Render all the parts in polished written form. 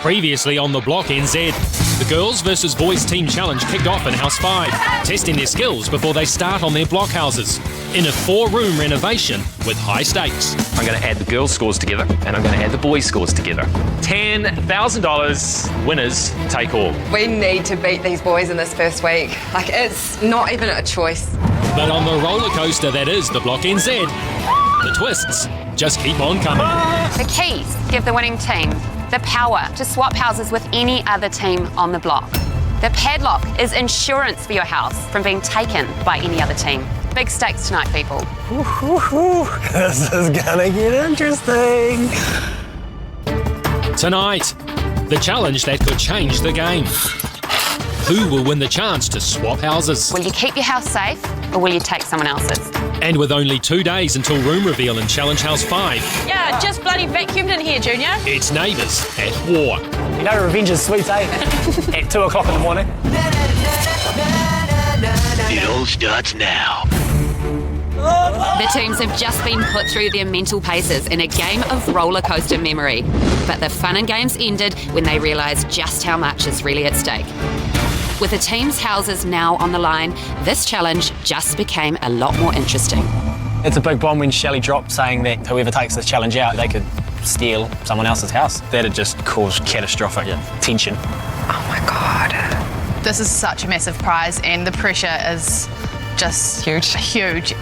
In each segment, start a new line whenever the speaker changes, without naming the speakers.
Previously on the Block NZ, the Girls versus Boys Team Challenge kicked off in House 5, testing their skills before they start on their block houses, in a 4-room renovation with high stakes.
I'm going to add the girls' scores together and I'm going to add the boys' scores together. $10,000, winners take all.
We need to beat these boys in this first week. Like, it's not even a choice.
But on the roller coaster that is the Block NZ, the twists just keep on coming.
The keys give the winning team the power to swap houses with any other team on the block. The padlock is insurance for your house from being taken by any other team. Big stakes tonight, people.
This is gonna get interesting.
Tonight, the challenge that could change the game. Who will win the chance to swap houses?
Will you keep your house safe or will you take someone else's?
And with only 2 days until room reveal in Challenge House 5,
Yeah, just bloody vacuumed in here, Junior.
it's neighbours at war.
You know revenge is sweet, eh? At 2 o'clock in the morning.
It all starts now.
The teams have just been put through their mental paces in a game of roller coaster memory. But the fun and games ended when they realised just how much is really at stake. With the team's houses now on the line, this challenge just became a lot more interesting.
It's a big bomb when Shelley dropped saying that whoever takes this challenge out, they could steal someone else's house. That'd just cause catastrophic tension.
Oh my God.
This is such a massive prize and the pressure is just huge.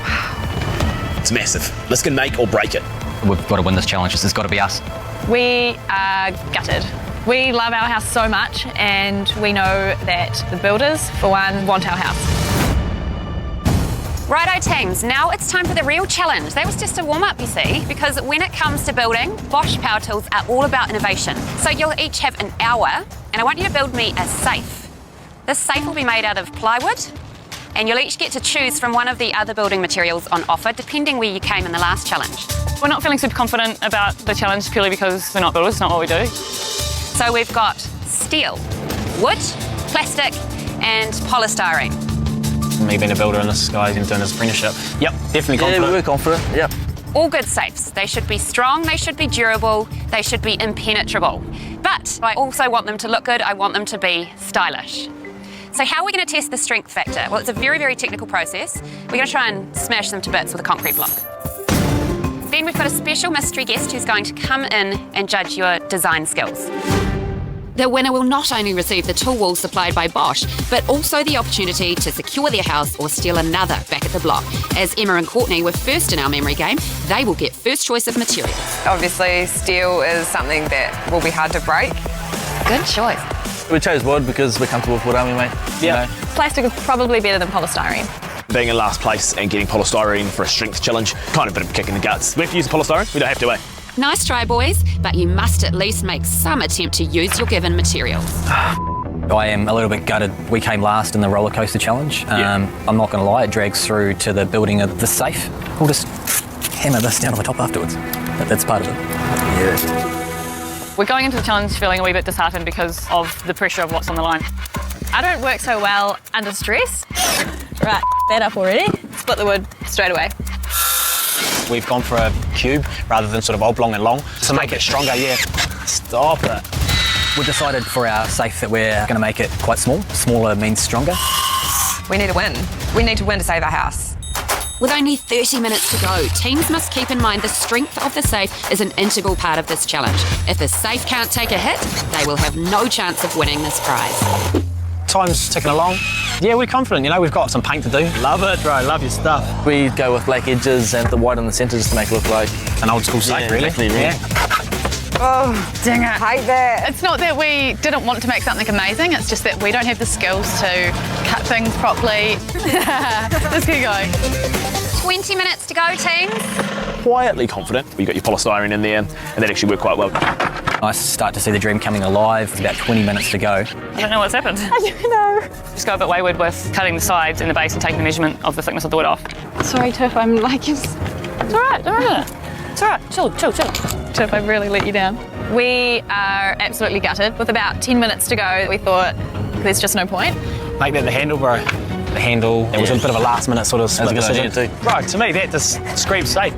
It's massive. This can make or break it.
We've got to win this challenge. This has got to be us.
We are gutted. We love our house so much and we know that the builders, for one, want our house.
Righto teams, now it's time for the real challenge. That was just a warm-up, you see, because when it comes to building, Bosch Power Tools are all about innovation. So you'll each have an hour and I want you to build me a safe. This safe will be made out of plywood and you'll each get to choose from one of the other building materials on offer, depending where you came in the last challenge.
We're not feeling super confident about the challenge purely because we're not builders, it's not what we do.
So we've got steel, wood, plastic and polystyrene.
Me being a builder and this guy doing his apprenticeship. Yep, definitely confident.
Yeah, we're confident, yep.
All good safes. They should be strong, they should be durable, they should be impenetrable. But I also want them to look good, I want them to be stylish. So how are we going to test the strength factor? Well, it's a very, very technical process. We're going to try and smash them to bits with a concrete block. Then we've got a special mystery guest who's going to come in and judge your design skills. The winner will not only receive the tool wall supplied by Bosch, but also the opportunity to secure their house or steal another back at the block. As Emma and Courtney were first in our memory game, they will get first choice of materials.
Obviously, steel is something that will be hard to break.
Good choice.
We chose wood because we're comfortable with wood, aren't we, mate?
Yeah.
Plastic is probably better than polystyrene.
Being in last place and getting polystyrene for a strength challenge, kind of a bit of a kick in the guts. We have to use the polystyrene? We don't have to, eh?
Nice try, boys, but you must at least make some attempt to use your given materials.
I am a little bit gutted. We came last in the roller coaster challenge. I'm not going to lie, it drags through to the building of the safe. We'll just hammer this down on the top afterwards. That's part of it. Yeah.
We're going into the challenge feeling a wee bit disheartened because of the pressure of what's on the line. I don't work so well under stress. Right, that up already. Split the wood straight away.
We've gone for a cube rather than sort of oblong and long to make it stronger, yeah. Stop it.
We've decided for our safe that we're going to make it quite small. Smaller means stronger.
We need to win. We need to win to save our house.
With only 30 minutes to go, teams must keep in mind the strength of the safe is an integral part of this challenge. If the safe can't take a hit, they will have no chance of winning this prize.
Time's ticking along. Yeah, we're confident, you know, we've got some paint to do.
Love it, bro. Love your stuff. We go with black edges and the white on the centre just to make it look like
An old school safe, really.
Exactly,
Yeah.
Oh, dang it. Hate that.
It's not that we didn't want to make something amazing, it's just that we don't have the skills to cut things properly. Let's keep going.
20 minutes to go, teams.
quietly confident. You got your polystyrene in there, and that actually worked quite well.
Nice to start to see the dream coming alive. It's about 20 minutes to go.
I don't know what's happened. I don't know. Just go a bit wayward with cutting the sides and the base and taking the measurement of the thickness of the wood off.
Sorry, Tiff, I'm like...
It's all right, don't worry. It's all right, chill. Tiff, I really let you down. We are absolutely gutted. With about 10 minutes to go, we thought there's just no point.
Make that the handle, bro. The handle. It was a bit of a last minute sort of split decision.
Too.
Right, to me, that just screams safe.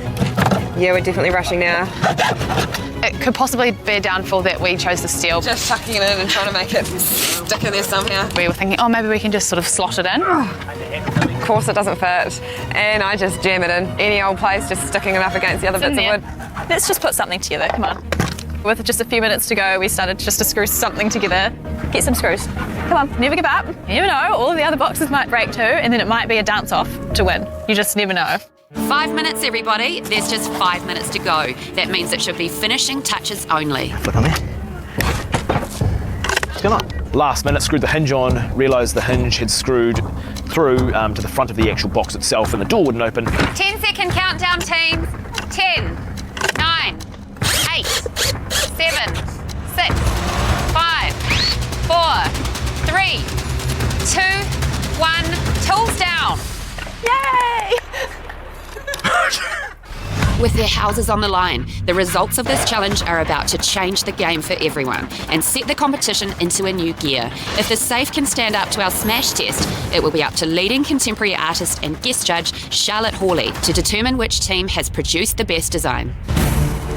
Yeah, we're definitely rushing now.
It could possibly be a downfall that we chose to steal.
Just tucking it in and trying to make it stick in there somehow.
We were thinking, oh, maybe we can just sort of slot it in.
Of course it doesn't fit, and I just jam it in. Any old place, just sticking it up against the other bits of wood.
Let's just put something together, come on. With just a few minutes to go, we started just to screw something together. Get some screws. Come on, never give up. You never know, all of the other boxes might break too, and then it might be a dance-off to win. You just never know.
5 minutes, everybody. There's just 5 minutes to go. That means it should be finishing touches only.
Flick on there. What's going on? Last minute, screwed the hinge on, realised the hinge had screwed through to the front of the actual box itself and the door wouldn't open.
10-second countdown, team. 10, 9, 8, 7, 6, 5, 4, 3, 2, 1. Tools down.
Yay!
With their houses on the line, the results of this challenge are about to change the game for everyone and set the competition into a new gear. If the safe can stand up to our smash test, it will be up to leading contemporary artist and guest judge Charlotte Hawley to determine which team has produced the best design.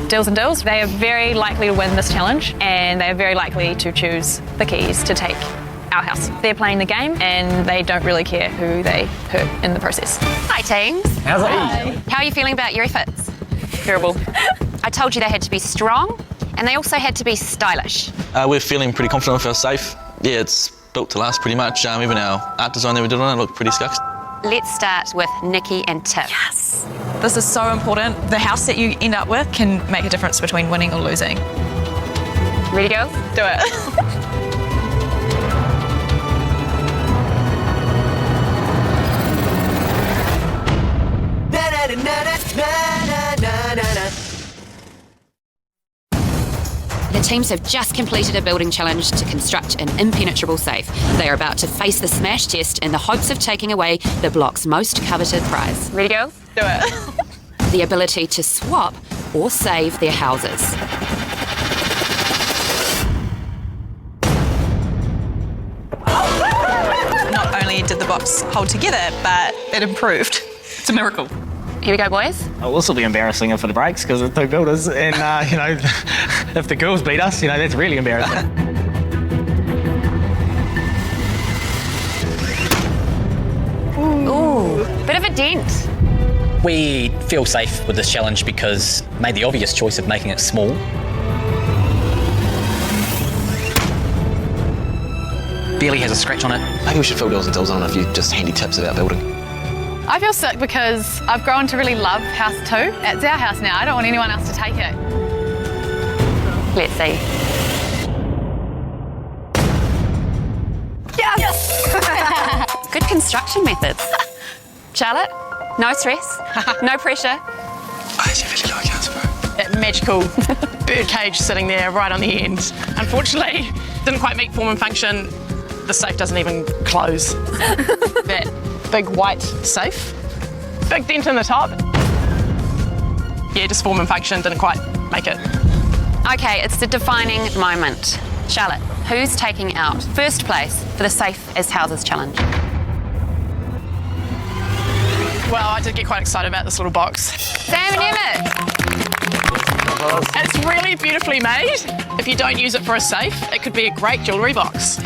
Dills and Dills, they are very likely to win this challenge, and they are very likely to choose the keys to take our house. They're playing the game and they don't really care who they hurt in the process.
Hi teams.
How's it?
Hi.
How are you feeling about your efforts?
Terrible.
I told you they had to be strong and they also had to be stylish.
We're feeling pretty confident with our safe. Yeah, it's built to last pretty much. Even our art design that we did on it looked pretty scuffed.
Let's start with Nikki and Tiff.
Yes. This is so important. The house that you end up with can make a difference between winning or losing.
Ready, girls?
Do it.
The teams have just completed a building challenge to construct an impenetrable safe. They are about to face the smash test in the hopes of taking away the block's most coveted prize. Ready, girls?
Do it.
The ability to swap or save their houses.
Not only did the box hold together, but it improved. It's a miracle.
Here we go, boys.
Oh, this will be embarrassing for the breaks because of 2 builders, and if the girls beat us, that's really embarrassing.
Ooh, bit of a dent.
We feel safe with this challenge because made the obvious choice of making it small. Barely has a scratch on it.
Maybe we should fill Dills and Dills on a few just handy tips about building.
I feel sick because I've grown to really love house 2. It's our house now. I don't want anyone else to take it.
Let's see.
Yes!
Good construction methods. Charlotte, no stress, no pressure.
I actually really like house, bro.
That magical bird cage sitting there right on the end. Unfortunately, didn't quite meet form and function. The safe doesn't even close. That big white safe, big dent in the top. Yeah, just form and function, didn't quite make it.
Okay, it's the defining moment. Charlotte, who's taking out first place for the Safe as Houses challenge?
Well, I did get quite excited about this little box.
Sam and Emmett.
It's really beautifully made. If you don't use it for a safe, it could be a great jewellery box.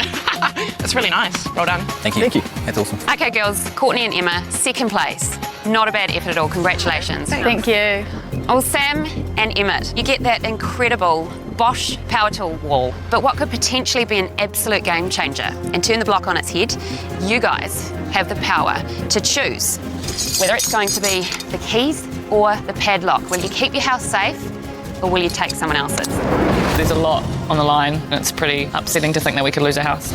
It's really nice. Well done.
Thank you. Thank you. That's awesome.
Okay, girls, Courtney and Emma, second place. Not a bad effort at all. Congratulations.
Thank you.
Oh, Sam and Emmett, you get that incredible Bosch power tool wall, but what could potentially be an absolute game changer and turn the block on its head, you guys have the power to choose whether it's going to be the keys or the padlock. Will you keep your house safe or will you take someone else's?
There's a lot on the line and it's pretty upsetting to think that we could lose a house.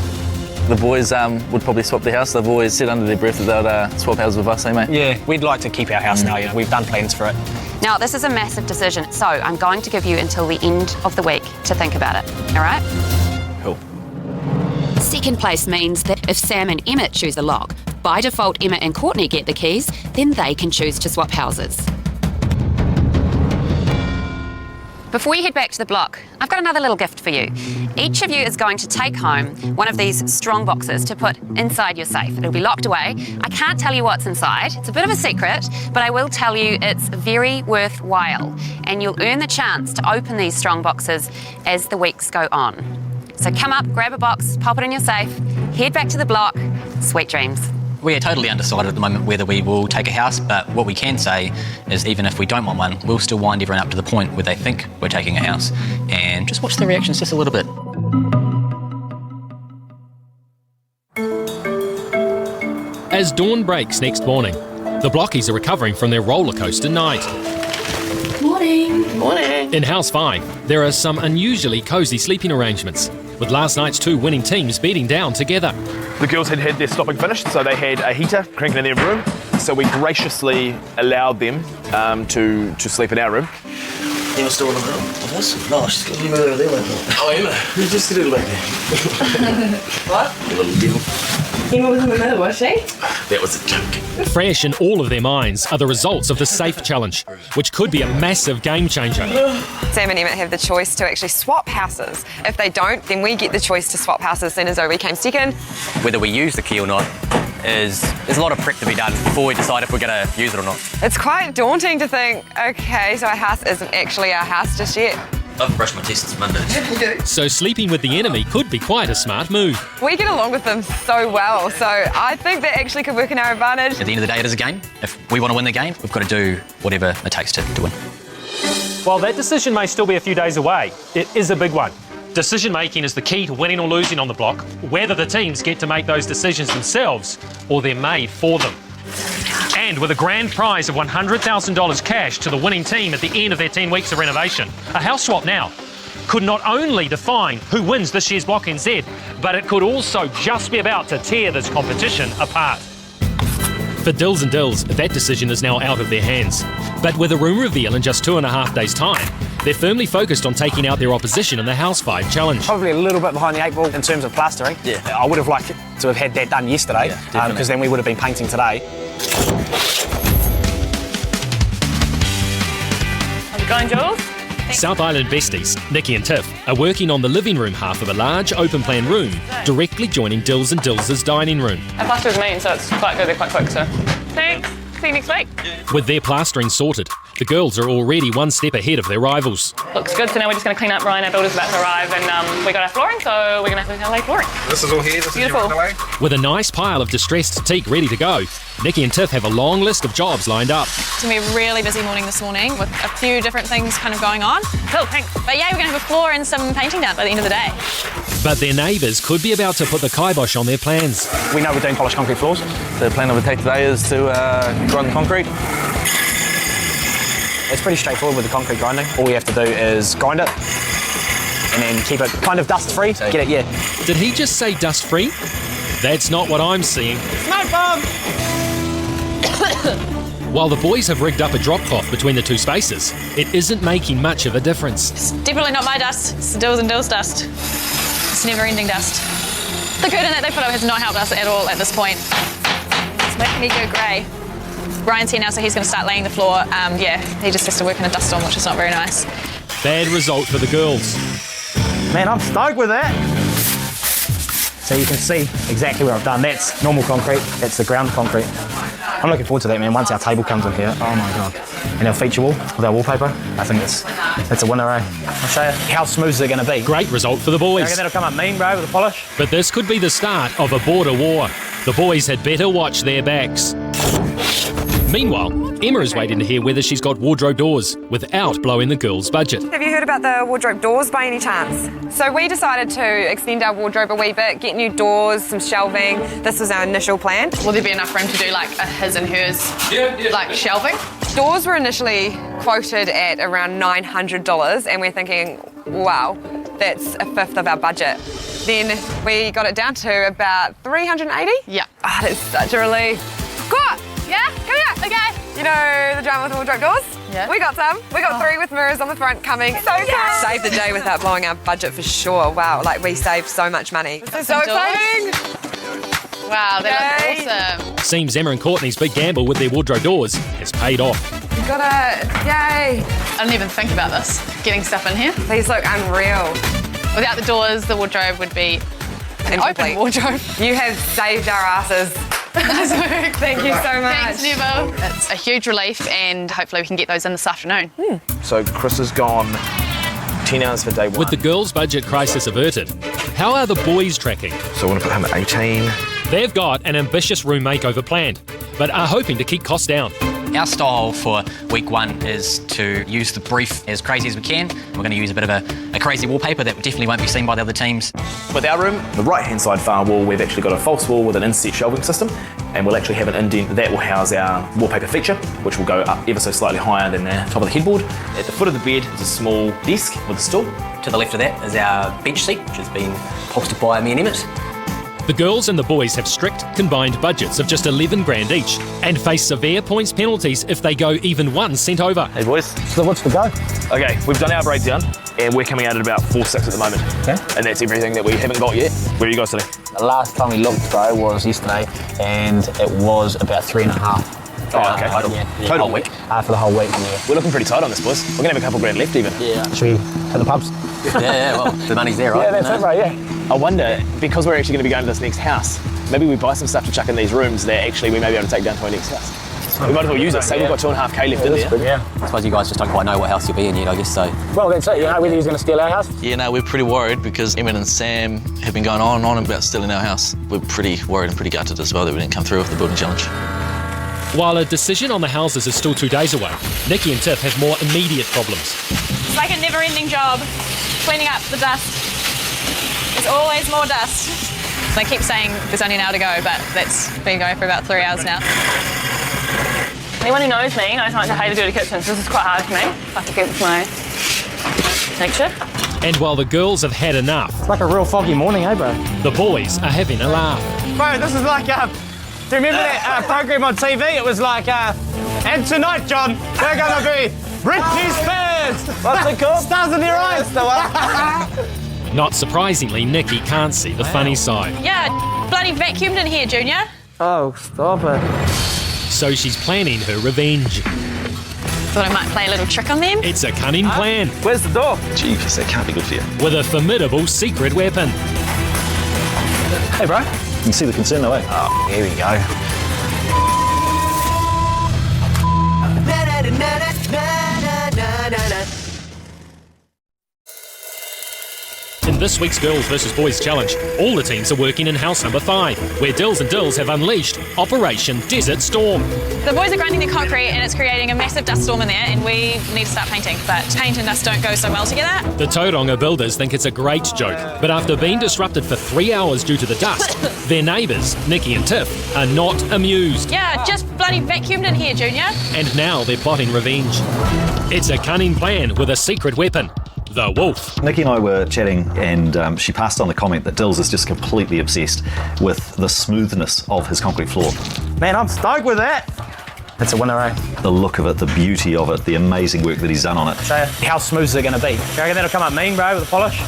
The boys would probably swap the house. They've always said under their breath that they'd swap houses with us, eh, mate?
Yeah, we'd like to keep our house now. We've done plans for it.
Now, this is a massive decision, so I'm going to give you until the end of the week to think about it, all right?
Cool.
Second place means that if Sam and Emmett choose the lock, by default Emma and Courtney get the keys, then they can choose to swap houses. Before you head back to the block, I've got another little gift for you. Each of you is going to take home one of these strong boxes to put inside your safe. It'll be locked away. I can't tell you what's inside. It's a bit of a secret, but I will tell you it's very worthwhile, and you'll earn the chance to open these strong boxes as the weeks go on. So come up, grab a box, pop it in your safe, head back to the block. Sweet dreams.
We are totally undecided at the moment whether we will take a house, but what we can say is even if we don't want one, we'll still wind everyone up to the point where they think we're taking a house and just watch their reactions just a little bit.
As dawn breaks next morning, the Blockies are recovering from their roller coaster night.
Morning.
Morning.
In House 5, there are some unusually cosy sleeping arrangements, with last night's 2 winning teams bedding down together.
The girls had their stopping finished, so they had a heater cranking in their room. So we graciously allowed them to sleep in our room.
Emma's still in the room with us? No, she's going to leave over there like that. Oh, Emma, who's just sitting back there?
What?
You little devil.
Emma was in the middle, was she?
That was a joke.
Fresh in all of their minds are the results of the Safe Challenge, which could be a massive game changer.
Sam and Emma have the choice to actually swap houses. If they don't, then we get the choice to swap houses, then as though we came second.
Whether we use the key or not there's a lot of prep to be done before we decide if we're going to use it or not.
It's quite daunting to think, okay, so our house isn't actually our house just yet.
I've brushed my teeth since Monday.
So sleeping with the enemy could be quite a smart move.
We get along with them so well, so I think that actually could work in our advantage.
At the end of the day, it is a game. If we want to win the game, we've got to do whatever it takes to win.
While that decision may still be a few days away, it is a big one. Decision making is the key to winning or losing on the block, whether the teams get to make those decisions themselves or they're made for them. And with a grand prize of $100,000 cash to the winning team at the end of their 10 weeks of renovation, a house swap now could not only define who wins this year's Block NZ, but it could also just be about to tear this competition apart. For Dills and Dills, that decision is now out of their hands. But with a room reveal in just 2.5 days' time, they're firmly focused on taking out their opposition in the House 5 challenge.
Probably a little bit behind the 8 ball in terms of plastering.
Yeah.
I would have liked to have had that done yesterday, because then we would have been painting today.
How's it going, Jules?
South Island besties, Nikki and Tiff, are working on the living room half of a large open-plan room directly joining Dills and Dills' dining room.
I plastered mean, so it's quite good. They're quite quick, so thanks. See you next week.
With their plastering sorted, the girls are already one step ahead of their rivals.
Looks good, so now we're just going to clean up. Ryan, our builder's about to arrive, and we got our flooring, so we're going to have to lay flooring.
This is all here, this
Beautiful.
is your
With a nice pile of distressed teak ready to go, Nikki and Tiff have a long list of jobs lined up.
It's going to be a really busy morning this morning with a few different things kind of going on.
Cool, thanks.
But yeah, we're going to have a floor and some painting done by the end of the day.
But their neighbours could be about to put the kibosh on their plans.
We know we're doing polished concrete floors.
The plan of attack today is to grind the concrete.
It's pretty straightforward with the concrete grinding. All we have to do is grind it and then keep it kind of dust-free. Get it, yeah.
Did he just say dust-free? That's not what I'm seeing.
Smoke bomb!
While the boys have rigged up a drop cloth between the two spaces, it isn't making much of a difference.
It's definitely not my dust. It's Dills and Dills dust. It's never-ending dust. The curtain that they put up has not helped us at all at this point. It's making me go grey. Ryan's here now, so he's going to start laying the floor. Yeah, he just has to work in a dust storm, which is not very nice.
Bad result for the girls.
Man, I'm stoked with that. So you can see exactly what I've done. That's normal concrete, that's the ground concrete. I'm looking forward to that, man, once our table comes in here. Oh my God. And our feature wall with our wallpaper, I think that's a winner, eh? I'll show you how smooth is it going to be.
Great result for the
I
boys.
reckon that'll come up mean, bro, with the polish.
But this could be the start of a border war. The boys had better watch their backs. Meanwhile, Emma is waiting to hear whether she's got wardrobe doors without blowing the girls' budget.
Have you heard about the wardrobe doors by any chance? So we decided to extend our wardrobe a wee bit, get new doors, some shelving. This was our initial plan.
Will there be enough room to do like a his and hers, like shelving?
Doors were initially quoted at around $900 and we're thinking, wow, that's a fifth of our budget. Then we got it down to about 380.
Yeah.
Ah, that's such a relief. Go on. Yeah, come here. Okay. You know the drama with wardrobe doors?
Yeah.
We got some. We got 3 with mirrors on the front coming. So cool. Saved the day without blowing our budget for sure. Wow, like we saved so much money. This is so exciting.
Wow, that looks awesome.
Seems Emma and Courtney's big gamble with their wardrobe doors has paid off.
got it. Yay.
I didn't even think about this, getting stuff in here.
These look unreal.
Without the doors, the wardrobe would be an open wardrobe.
You have saved our asses. Thank you so much.
Thanks, Nevo. It's a huge relief, and hopefully we can get those in this afternoon.
So Chris has gone 10 hours for day one.
With the girls' budget crisis averted, how are the boys tracking?
So I want to put him at 18.
They've got an ambitious room makeover planned, but are hoping to keep costs down.
Our style for week 1 is to use the brief as crazy as we can. We're going to use a bit of a crazy wallpaper that definitely won't be seen by the other teams.
With our room, the right-hand side far wall, we've actually got a false wall with an inset shelving system, and we'll actually have an indent that will house our wallpaper feature, which will go up ever so slightly higher than the top of the headboard. At the foot of the bed is a small desk with a stool.
To the left of that is our bench seat, which has been upholstered by me and Emmett.
The girls and the boys have strict combined budgets of just 11 grand each and face severe points penalties if they go even 1 cent over.
Hey boys.
So what's the go?
Okay, we've done our breakdown and we're coming out at about 4.6 at the moment.
Okay.
And that's everything that we haven't got yet. Where are you guys today?
The last time we looked, bro, was yesterday, and it was about 3.5.
Oh, okay.
Total
whole week.
For the whole week, yeah.
We're looking pretty tight on this, boys. We're going to have a couple grand left even.
Yeah.
Should we hit the pubs?
Yeah, well, the money's there, right?
Yeah, that's it, bro, yeah.
I wonder, because we're actually going to be going to this next house, maybe we buy some stuff to chuck in these rooms that actually we may be able to take down to our next house. We might as well use it. Say we've got 2.5k left in there.
Good, yeah.
I suppose you guys just don't quite know what house you'll be in yet, I guess, so.
Well, that's it. You know whether he's going to steal our house?
Yeah, no, we're pretty worried because Emmett and Sam have been going on and on about stealing our house. We're pretty worried and pretty gutted as well that we didn't come through with the building challenge.
While a decision on the houses is still 2 days away, Nikki and Tiff have more immediate problems.
It's like a never-ending job, cleaning up the dust. There's always more dust. They keep saying there's only an hour to go, but that's been going for about 3 hours now.
Anyone who knows me knows how much I hate to do the kitchen, so this is quite hard for me. I have to keep with my nature.
And while the girls have had enough,
It's like a real foggy morning, eh, bro?
the boys are having a laugh.
Bro, this is like, do you remember that program on TV? It was like, and tonight, John, we're gonna be Britney Spears! What's it called? Stars in your eyes!
Not surprisingly, Nikki can't see the funny side.
Yeah, bloody vacuumed in here, Junior.
Oh, stop it.
So she's planning her revenge.
Thought I might play a little trick on them.
It's a cunning plan.
Where's the door?
Jeepers, that can't be good for you.
With a formidable secret weapon.
Hey, bro.
You can see the concern though, eh?
Oh, here we go.
In this week's Girls vs Boys Challenge, all the teams are working in house number 5, where Dills and Dills have unleashed Operation Desert Storm.
The boys are grinding the concrete and it's creating a massive dust storm in there, and we need to start painting, but paint and dust don't go so well together.
The Tauranga builders think it's a great joke, but after being disrupted for 3 hours due to the dust, their neighbours, Nikki and Tiff, are not amused.
Yeah, just bloody vacuumed in here, Junior.
And now they're plotting revenge. It's a cunning plan with a secret weapon. The wolf.
Nikki and I were chatting and she passed on the comment that Dills is just completely obsessed with the smoothness of his concrete floor.
Man, I'm stoked with that. It's a winner, eh?
The look of it, the beauty of it, the amazing work that he's done on it.
So, how smooth is it going to be? Do you reckon that'll come up mean, bro, with the polish?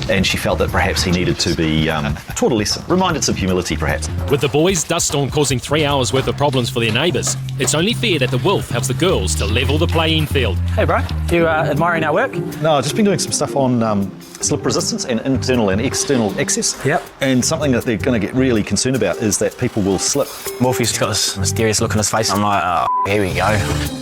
And she felt that perhaps he needed to be taught a lesson, reminded some humility perhaps.
With the boys' dust storm causing 3 hours worth of problems for their neighbours, it's only fair that the wolf helps the girls to level the playing field.
Hey, bro, you admiring our work?
No, I've just been doing some stuff on slip resistance and internal and external access.
Yep.
And something that they're going to get really concerned about is that people will slip.
Morpheus got this mysterious look on his face. I'm like, oh, here we go.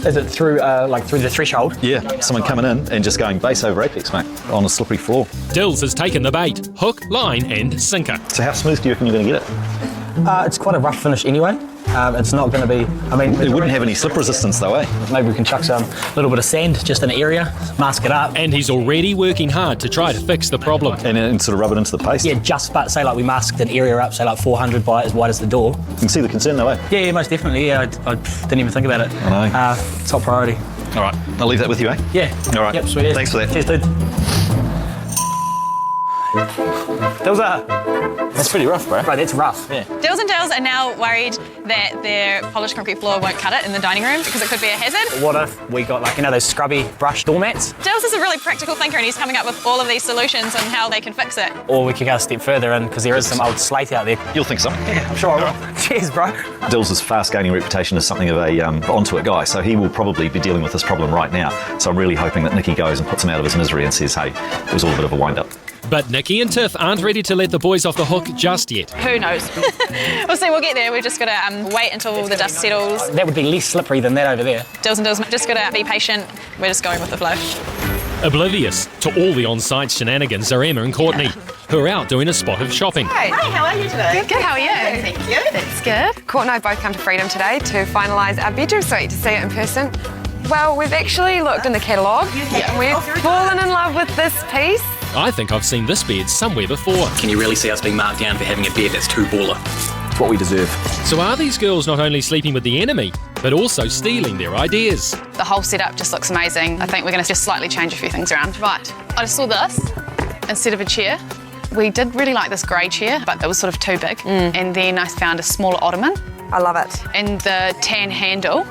Is it through, through the threshold?
Yeah, someone coming in and just going base over apex, mate, on a slippery floor.
Dills has taken the bait, hook, line and sinker.
So how smooth do you reckon you're going to get it?
It's quite a rough finish anyway. It's not going to be, I mean...
It wouldn't have any slip resistance though, eh?
Maybe we can chuck some little bit of sand just in an area, mask it up.
And he's already working hard to try to fix the problem.
And sort of rub it into the paste?
Yeah, just about, say like we masked an area up, say like 400 by as wide as the door.
You can see the concern though, eh?
Yeah, most definitely, yeah. I didn't even think about it.
I know.
Top priority.
All right, I'll leave that with you, eh?
Yeah.
All right.
Yep, sweet.
Thanks for that.
Cheers, dude. That's pretty rough, bro. Bro, that's rough. Yeah.
Dills and Dills are now worried that their polished concrete floor won't cut it in the dining room because it could be a hazard.
What if we got like, you know, those scrubby brush doormats?
Dills is a really practical thinker and he's coming up with all of these solutions on how they can fix it.
Or we could go a step further in because there is some old slate out there.
You'll think so?
Yeah, I'm sure I will. Cheers, bro.
Dills' fast gaining reputation as something of a onto it guy, so he will probably be dealing with this problem right now. So I'm really hoping that Nikki goes and puts him out of his misery and says, hey, it was all a bit of a wind-up.
But Nikki and Tiff aren't ready to let the boys off the hook just yet.
Who knows? We'll see, we'll get there. We've just got to wait until the dust settles.
That would be less slippery than that over there.
Dills and Dills, just got to be patient. We're just going with the flow.
Oblivious to all the on-site shenanigans are Emma and Courtney, who are out doing a spot of shopping.
Hi, how are you today?
Good, how are you?
Thank you. That's good. Court and I both come to Freedom today to finalise our bedroom suite, to see it in person. Well, we've actually looked in the catalogue and we've fallen in love with this piece.
I think I've seen this bed somewhere before.
Can you really see us being marked down for having a bed that's too baller?
It's what we deserve.
So are these girls not only sleeping with the enemy, but also stealing their ideas?
The whole setup just looks amazing. I think we're going to just slightly change a few things around.
Right, I just saw this instead of a chair. We did really like this grey chair, but it was sort of too big. And then I found a smaller ottoman.
I love it.
And the tan handle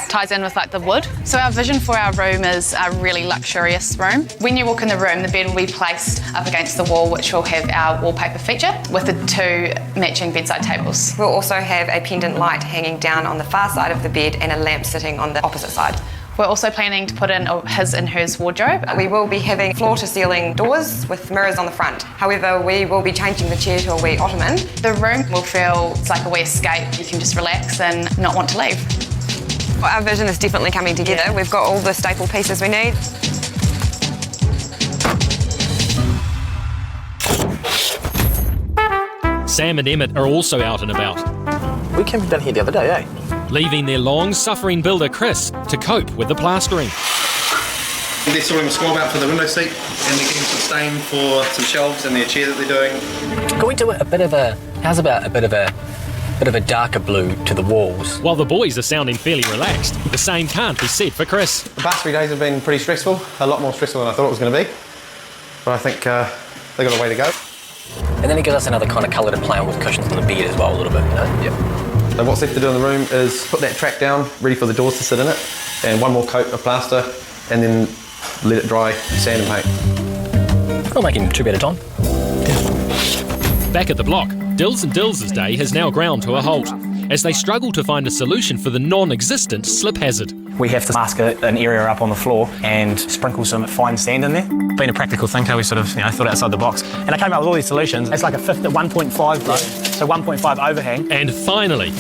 ties in with like the wood. So our vision for our room is a really luxurious room. When you walk in the room, the bed will be placed up against the wall, which will have our wallpaper feature with the 2 matching bedside tables.
We'll also have a pendant light hanging down on the far side of the bed and a lamp sitting on the opposite side.
We're also planning to put in his and hers wardrobe.
We will be having floor-to-ceiling doors with mirrors on the front. However, we will be changing the chair to a wee ottoman.
The room will feel like a wee escape. You can just relax and not want to leave.
Well, our vision is definitely coming together. Yeah. We've got all the staple pieces we need.
Sam and Emmett are also out and about.
We came down here the other day, eh?
Leaving their long-suffering builder Chris to cope with the plastering.
They're sorting a swab out for the window seat and they're getting some stain for some shelves in their chair that they're doing.
Can we do a bit of a, how's about a bit of a darker blue to the walls?
While the boys are sounding fairly relaxed, the same can't be said for Chris.
The past 3 days have been pretty stressful, a lot more stressful than I thought it was going to be. But I think they've got a way to go.
And then it gives us another kind of colour to play on with cushions on the bed as well a little bit, you know?
Yep. So what's left to do in the room is put that track down, ready for the doors to sit in it, and one more coat of plaster, and then let it dry, sand and paint.
We're making 2 bed at a time.
Back at the block, Dills and Dills' day has now ground to a halt as they struggle to find a solution for the non-existent slip hazard.
We have to mask an area up on the floor and sprinkle some fine sand in there. Being a practical thinker, we sort of thought outside the box. And I came up with all these solutions. It's like a fifth at 1.5 though, so 1.5 overhang.
And finally,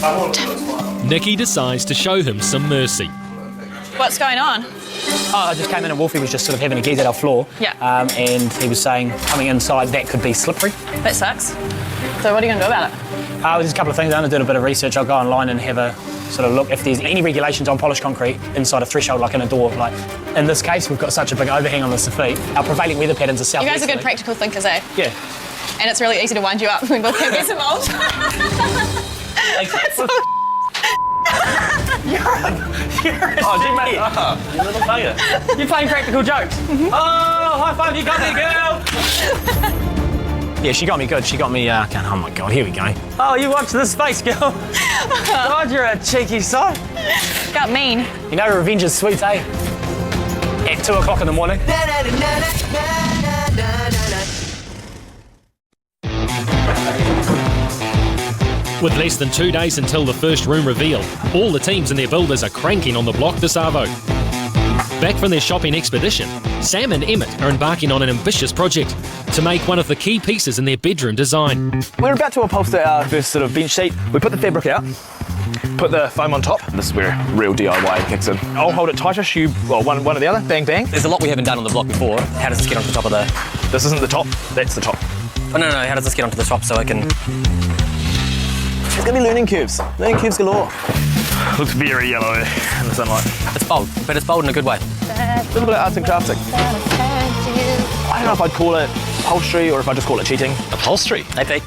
Nikki decides to show him some mercy.
What's going on?
Oh, I just came in and Wolfie was just sort of having a gaze at our floor.
Yeah.
And he was saying coming inside that could be slippery.
That sucks. So what are you going to do about it?
There's a couple of things. I'm going to do a bit of research. I'll go online and have a sort of look if there's any regulations on polished concrete inside a threshold, like in a door. Like in this case, we've got such a big overhang on the soffit. Our prevailing weather patterns are south.
You guys are good practical thinkers, eh?
Yeah.
And it's really easy to wind you up when both gets involved.
You little player. You're playing practical jokes. Oh, high five, you got me, girl. Yeah, she got me good. She got me, oh my God, here we go. Oh, you watch this space, girl. God, you're a cheeky sod.
Got mean.
You know revenge is sweet, eh? At 2 o'clock in the morning.
With less than 2 days until the first room reveal, all the teams and their builders are cranking on the block this arvo. Back from their shopping expedition, Sam and Emmett are embarking on an ambitious project to make one of the key pieces in their bedroom design.
We're about to upholster our first sort of bench seat. We put the fabric out, put the foam on top. This is where real DIY kicks in. I'll hold it tightish, one or the other, bang, bang.
There's a lot we haven't done on the block before. How does this get onto the top of the...
This isn't the top, that's the top.
Oh, no, how does this get onto the top so I can...
There's going to be learning curves galore. Looks very yellow in the sunlight.
It's bold, but it's bold in a good way.
A little bit of arts and crafting. I don't know if I'd call it upholstery or if I'd just call it cheating.
Upholstery?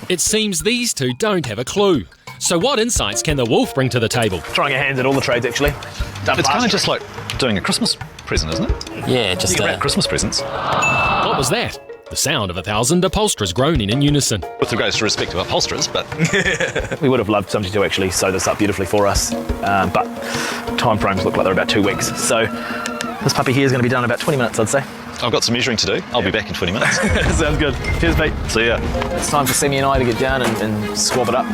It seems these two don't have a clue. So what insights can the wolf bring to the table?
Trying our hands at all the trades, actually.
It's kind of just like doing a Christmas present, isn't it?
Yeah, just
you can wrap Christmas presents.
What was that? The sound of 1,000 upholsterers groaning in unison.
With the greatest respect to upholsterers, but
We would have loved somebody to actually sew this up beautifully for us, but time frames look like they're about 2 weeks. So this puppy here is going to be done in about 20 minutes, I'd say.
I've got some measuring to do. I'll be back in 20 minutes.
Sounds good. Cheers, Pete.
See ya.
It's time for Sammy and I to get down and swab it up.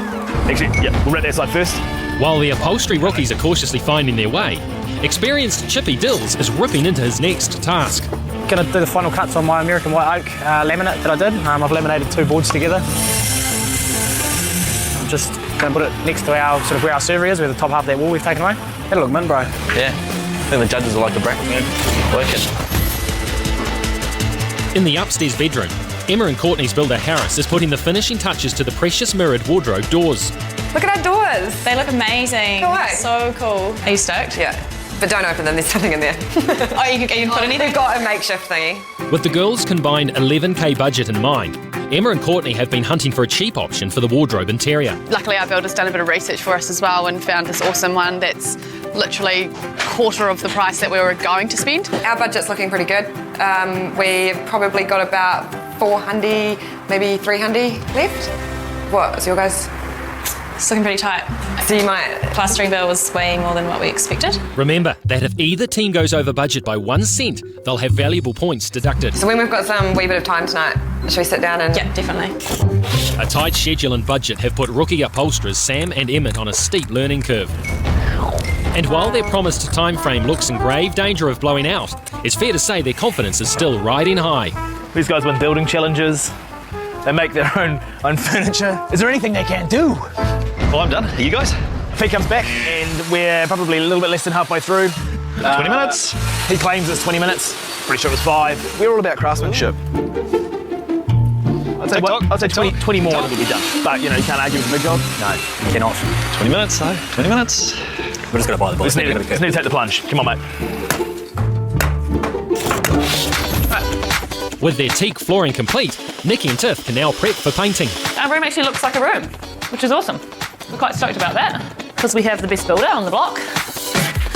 Actually, yeah, we'll wrap that side first.
While the upholstery rookies are cautiously finding their way, experienced Chippy Dills is ripping into his next task.
Gonna do the final cuts on my American white oak laminate that I did. I've laminated 2 boards together. I'm just gonna put it next to our sort of where our server is, where the top half of that wall we've taken away. That'll look mint, bro.
Yeah. I think the judges will like the brick. Working.
In the upstairs bedroom, Emma and Courtney's builder Harris is putting the finishing touches to the precious mirrored wardrobe doors.
Look at our doors.
They look amazing.
Go away.
So cool. Are you stoked?
Yeah, but don't open them, there's something in there.
Oh, you can put anything?
We've got a makeshift thingy.
With the girls' combined $11K budget in mind, Emma and Courtney have been hunting for a cheap option for the wardrobe interior.
Luckily, our builder's done a bit of research for us as well and found this awesome one that's literally quarter of the price that we were going to spend.
Our budget's looking pretty good. We've probably got about 400, maybe 300 left. What's your guys?
It's looking pretty tight.
So you might...
Plastering bill was way more than what we expected.
Remember that if either team goes over budget by 1 cent, they'll have valuable points deducted.
So when we've got some wee bit of time tonight, should we sit down and...
Yeah, definitely.
A tight schedule and budget have put rookie upholsterers Sam and Emmett on a steep learning curve. And while their promised time frame looks in grave danger of blowing out, it's fair to say their confidence is still riding high.
These guys win building challenges. They make their own furniture. Is there anything they can't do?
Well, I'm done. Are you guys?
Pete comes back and we're probably a little bit less than halfway through.
20 minutes.
He claims it's 20 minutes. Pretty sure it was 5. We're all about craftsmanship. I'd say 20 more and it'll be done. But, you know, you can't argue with the big dog.
No, you cannot.
20 minutes, though. 20 minutes.
We're just going to buy the box.
Just need to take the plunge. Come on, mate.
With their teak flooring complete, Nikki and Tiff can now prep for painting.
Our room actually looks like a room, which is awesome. We're quite stoked about that because we have the best builder on the block.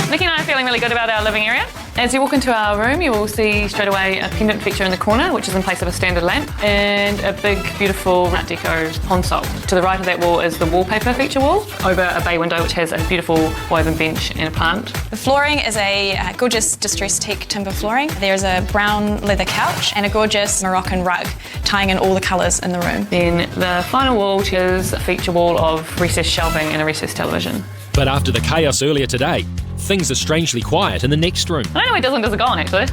Nikki and I are feeling really good about our living area. As you walk into our room, you will see straight away a pendant feature in the corner, which is in place of a standard lamp, and a big, beautiful Art Deco console. To the right of that wall is the wallpaper feature wall, over a bay window, which has a beautiful woven bench and a plant.
The flooring is a gorgeous distressed teak timber flooring. There's a brown leather couch and a gorgeous Moroccan rug, tying in all the colours in the room.
Then the final wall is a feature wall of recessed shelving and a recessed television.
But after the chaos earlier today, things are strangely quiet in the next room.
I don't know where Dylan does it gone, actually.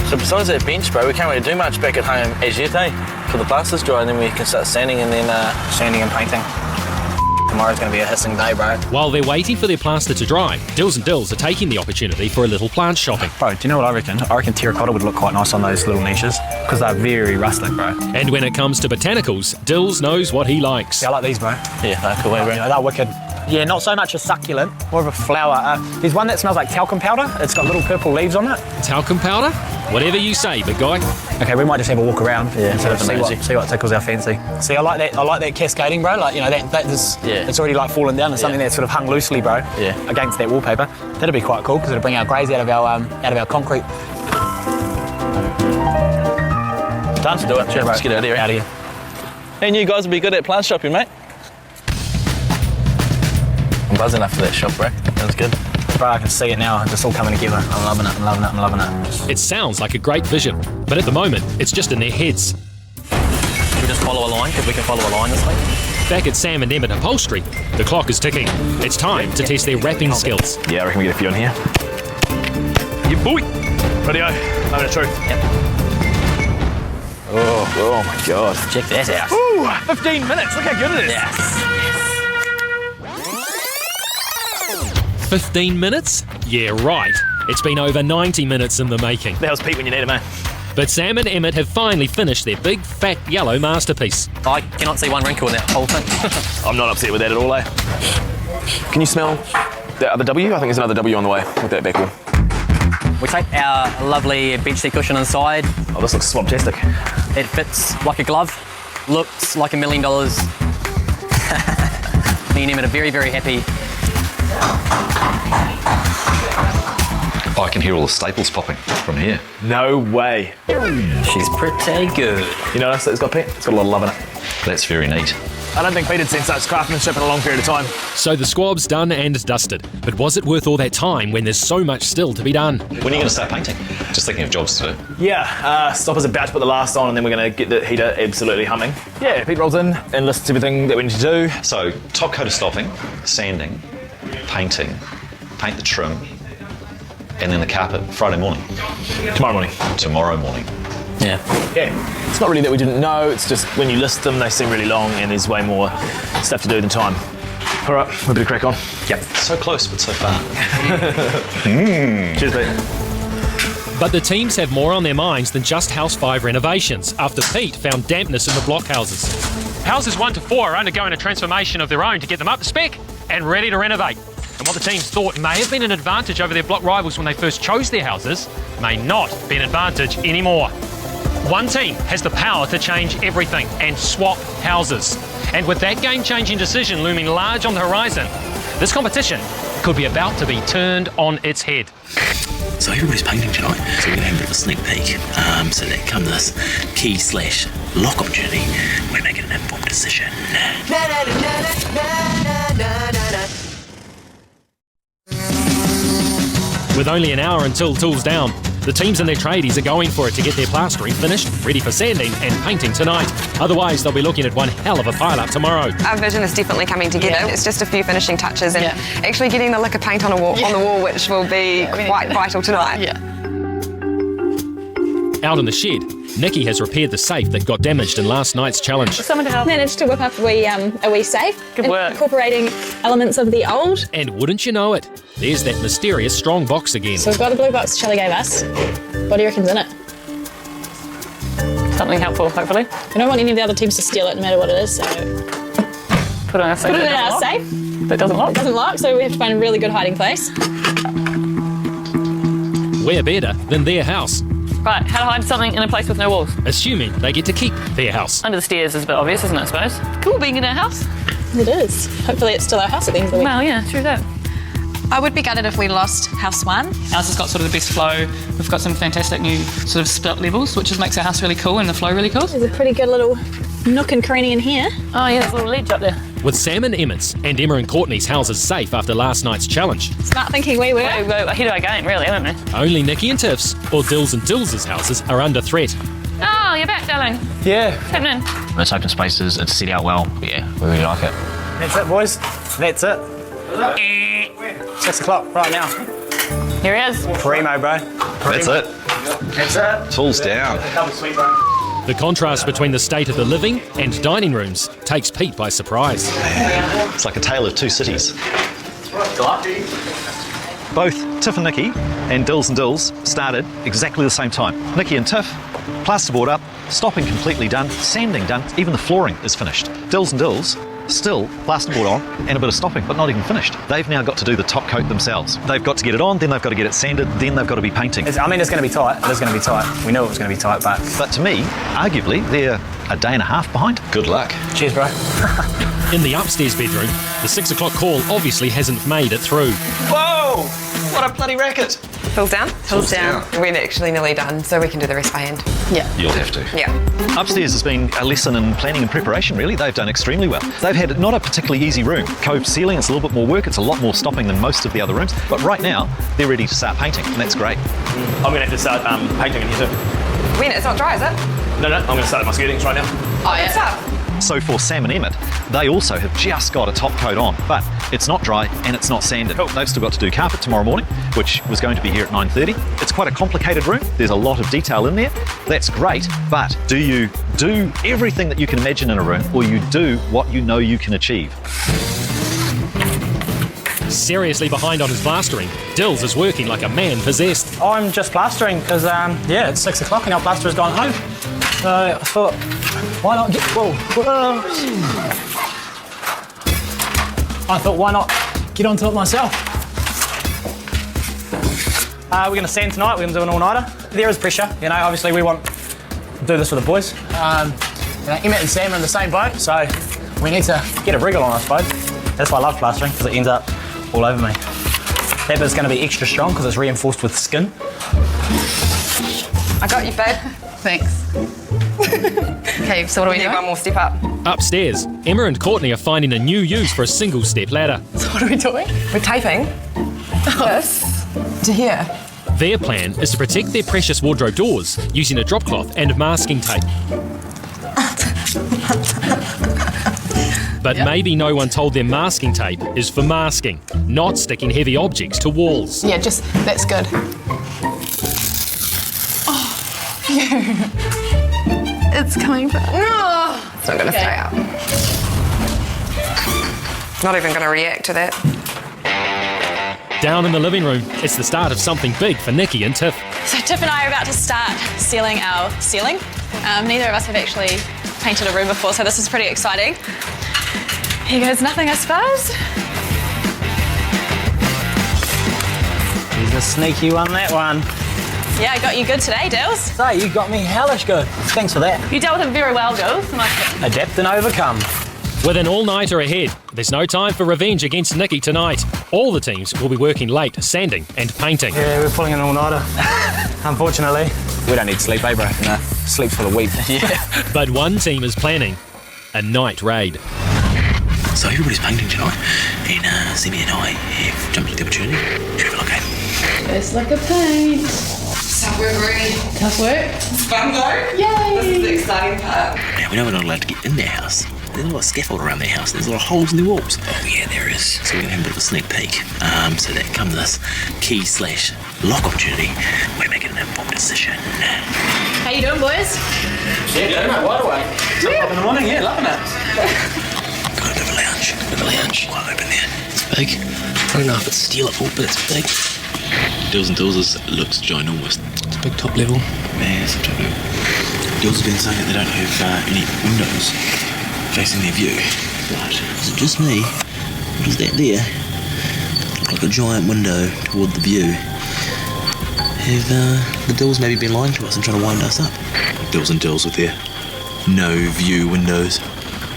So besides that bench, bro, we can't really do much back at home as yet, eh? Till the plaster's dry and then we can start sanding and then...
Sanding and painting. Tomorrow's going to be a hissing day, bro.
While they're waiting for their plaster to dry, Dills and Dills are taking the opportunity for a little plant shopping.
Bro, do you know what I reckon? I reckon terracotta would look quite nice on those little niches because they're very rustic, bro.
And when it comes to botanicals, Dills knows what he likes.
Yeah, I like these, bro.
Yeah, they're cool, bro.
Yeah, they're wicked. Yeah, not so much a succulent, more of a flower. There's one that smells like talcum powder. It's got little purple leaves on it.
Talcum powder? Whatever you say, big guy.
Okay, we might just have a walk around and sort of
amazing.
see what tickles our fancy. See, I like that cascading, bro. Like, you know, it's already like fallen down. There's something that's sort of hung loosely, bro, against that wallpaper. That'd be quite cool because it'll bring our greys out of our concrete.
Time to do it.
Sure,
Let's get out of here. And you guys will be good at plant shopping, mate. I'm buzzing after that shop, bro. That was good.
Bro, I can see it now. It's all coming together. I'm loving it. I'm loving it.
It sounds like a great vision, but at the moment, it's just in their heads.
Should we just follow a line? Because we can follow a line this way.
Back at Sam and Emmett Upholstery, the clock is ticking. It's time to test their wrapping skills.
Yeah, I reckon we get a few in here. Yeah, boy. Radio. Moment of truth.
Yep.
Oh my God.
Check that out.
Ooh, 15 minutes. Look how good it is.
Yes.
15 minutes? Yeah, right. It's been over 90 minutes in the making.
That was Pete when you need it, man.
But Sam and Emmett have finally finished their big, fat, yellow masterpiece.
I cannot see one wrinkle in that whole thing.
I'm not upset with that at all, eh? Can you smell the other W? I think there's another W on the way with that back wall.
We take our lovely bench seat cushion inside.
Oh, this looks swabtastic.
It fits like a glove, looks like $1 million. Me and Emmett are very, very happy.
Oh, I can hear all the staples popping from here.
No way.
She's pretty good.
You notice it's got Pete? It's got a lot of love in it.
That's very neat.
I don't think Pete had seen such craftsmanship in a long period of time.
So the squab's done and dusted. But was it worth all that time when there's so much still to be done?
When are you going to start painting? Just thinking of jobs to do.
Yeah, Stopper's about to put the last on and then we're going to get the heater absolutely humming. Yeah, Pete rolls in and lists everything that we need to do.
So, top coat of stopping, sanding, painting, paint the trim, and then the carpet Friday morning.
Tomorrow morning.
Tomorrow morning.
Yeah.
Yeah, it's not really that we didn't know, it's just when you list them, they seem really long and there's way more stuff to do than time. All right, we better crack on.
Yep. So close, but so far.
Cheers, Pete.
But the teams have more on their minds than just House 5 renovations after Pete found dampness in the block houses. Houses 1 to 4 are undergoing a transformation of their own to get them up to spec and ready to renovate. And what the teams thought may have been an advantage over their block rivals when they first chose their houses may not be an advantage anymore. One team has the power to change everything and swap houses. And with that game-changing decision looming large on the horizon, this competition could be about to be turned on its head.
So everybody's painting tonight, so we're going to have a bit of a sneak peek. So that come this key/lock opportunity, we're making an informed decision.
With only an hour until tools down, the teams and their tradies are going for it to get their plastering finished, ready for sanding and painting tonight. Otherwise, they'll be looking at one hell of a pile-up tomorrow.
Our vision is definitely coming together.
Yeah.
It's just a few finishing touches and actually getting the lick of paint on the wall, which will be quite vital tonight.
Yeah.
Out in the shed, Nikki has repaired the safe that got damaged in last night's challenge.
Someone to help. Managed to whip up a wee safe.
Good work.
Incorporating elements of the old.
And wouldn't you know it, there's that mysterious strong box again.
So we've got a blue box Shelley gave us. What do you reckon's in it?
Something helpful, hopefully.
We don't want any of the other teams to steal it, no matter what it is, so...
Put it in our safe.
Put it in our safe.
That doesn't lock.
It doesn't lock, so we have to find a really good hiding place.
Where better than their house?
Right, how to hide something in a place with no walls.
Assuming they get to keep their house.
Under the stairs is a bit obvious, isn't it, I suppose? Cool being in our house.
It is. Hopefully it's still our house at the end of the week.
Well, yeah, true that.
I would be gutted if we lost house 1.
Ours has got sort of the best flow. We've got some fantastic new sort of split levels, which just makes our house really cool and the flow really cool.
There's a pretty good little nook and cranny in here.
Oh yeah, there's a little ledge up there.
With Sam and Emmett's and Emma and Courtney's houses safe after last night's challenge,
Smart thinking we were.
We're ahead of our game, really, aren't we?
only Nikki and Tiff's or Dills and Dills' houses are under threat.
Oh, you're back, darling.
Yeah.
What's happening?
It's open spaces, it's set out well. Yeah, we really like it.
That's it, boys. That's it. 6 o'clock right now.
Here he is.
Primo, bro.
That's it.
That's it.
Tools down.
The contrast between the state of the living and dining rooms takes Pete by surprise.
It's like a tale of two cities. Both Tiff and Nikki and Dills started exactly the same time. Nikki and Tiff, plasterboard up, stopping completely done, sanding done, even the flooring is finished. Dills still plasterboard on and a bit of stopping, but not even finished. They've now got to do the top coat themselves. They've got to get it on, then they've got to get it sanded, then they've got to be painting.
I mean, it's going to be tight. It is going to be tight. We knew it was going to be tight, but...
But to me, arguably, they're a day and a half behind. Good luck.
Cheers, bro.
In the upstairs bedroom, the 6 o'clock call obviously hasn't made it through.
Whoa! What a bloody racket!
Tools down?
Tools down.
We're actually nearly done, so we can do the rest by hand.
Yeah.
You'll have to.
Yeah.
Upstairs has been a lesson in planning and preparation, really. They've done extremely well. They've had not a particularly easy room. Cove ceiling, it's a little bit more work, it's a lot more stopping than most of the other rooms, but right now, they're ready to start painting, and that's great.
I'm going to have to start painting in here too.
When? It's not dry, is it?
No, I'm going to start my skirtings right now.
Oh, yeah. What's up?
So for Sam and Emmett, they also have just got a top coat on, but it's not dry and it's not sanded. They've still got to do carpet tomorrow morning, which was going to be here at 9:30. It's quite a complicated room. There's a lot of detail in there. That's great, but do you do everything that you can imagine in a room, or you do what you know you can achieve?
Seriously behind on his plastering, Dills is working like a man possessed.
I'm just plastering because, yeah, it's 6 o'clock and our plasterer's gone home. So I thought, why not get... Whoa. I thought, why not get onto it myself? We're going to sand tonight. We're going to do an all-nighter. There is pressure, you know. Obviously, we want to do this for the boys. You know, Emmett and Sam are in the same boat, so we need to get a wriggle on, I suppose. That's why I love plastering, because it ends up all over me. That bit's going to be extra strong because it's reinforced with skin.
I got you, babe.
Thanks. Okay, so what are we doing?
One more step up.
Upstairs, Emma and Courtney are finding a new use for a single-step ladder.
So what are we doing?
We're taping this to here.
Their plan is to protect their precious wardrobe doors using a drop cloth and masking tape. But maybe no one told them masking tape is for masking, not sticking heavy objects to walls.
Yeah, just, that's good. Oh, it's coming back.
No! It's not going to stay out. Not even going to react to that.
Down in the living room, it's the start of something big for Nikki and Tiff.
So Tiff and I are about to start sealing our ceiling. Neither of us have actually painted a room before, so this is pretty exciting. Here goes nothing, I suppose.
He's a sneaky one, that one.
Yeah, I got you good today, Dills.
So, you got me hellish good. Thanks for that.
You dealt with it very well, Dills.
Adapt and overcome.
With an all-nighter ahead, there's no time for revenge against Nikki tonight. All the teams will be working late, sanding and painting.
Yeah, we're pulling an all-nighter, unfortunately.
We don't need sleep, eh, bro? No, sleep's for the weak.
Yeah. But one team is planning a night raid.
So everybody's painting tonight, and Sammy and I have jumped at the opportunity. Should we have a look, eh?
It's like a paint.
Tough work, really.
Tough work.
Fun though.
Yay!
This is the exciting part.
Now, we know we're not allowed to get in their house. There's a lot of scaffold around their house. There's a lot of holes in the walls. Oh yeah, there is. So we're going to have a bit of a sneak peek. So that comes this key/lock opportunity. We're making an informed decision.
How you doing, boys?
Yeah, no, wide awake. 10 o'clock in the morning, yeah, loving it.
Got a bit of a lounge. Quite open there. It's big. I don't know if it's steel at all, but it's big. Dills and Dills looks ginormous. It's a big top level. Massive top level. Dills have been saying that they don't have any windows facing their view. But is it just me? What is that there? Looks like a giant window toward the view. Have the Dills maybe been lying to us and trying to wind us up? Dills and Dills with their no view windows.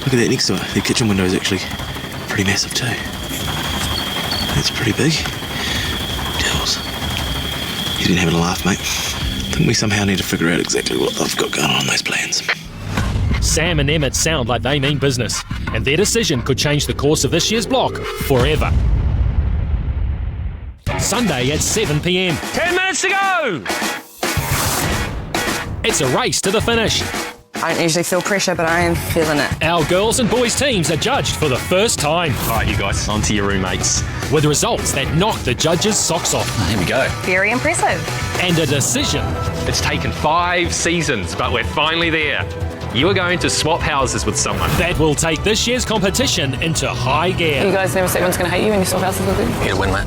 Look at that next to it. Their kitchen window is actually pretty massive too. That's pretty big. Dills. He's been having a laugh, mate. I think we somehow need to figure out exactly what they've got going on in those plans.
Sam and Emmett sound like they mean business, and their decision could change the course of this year's block forever. Sunday at 7 p.m. 10 minutes to go! It's a race to the finish.
I don't usually feel pressure, but I am feeling it.
Our girls and boys teams are judged for the first time.
All right, you guys, on to your roommates.
With results that knock the judges' socks off.
Here we go.
Very impressive.
And a decision.
It's taken 5 seasons, but we're finally there. You are going to swap houses with someone.
That will take this year's competition into high gear.
You guys never say one's going to hate you when you swap houses with them?
Here to win, mate.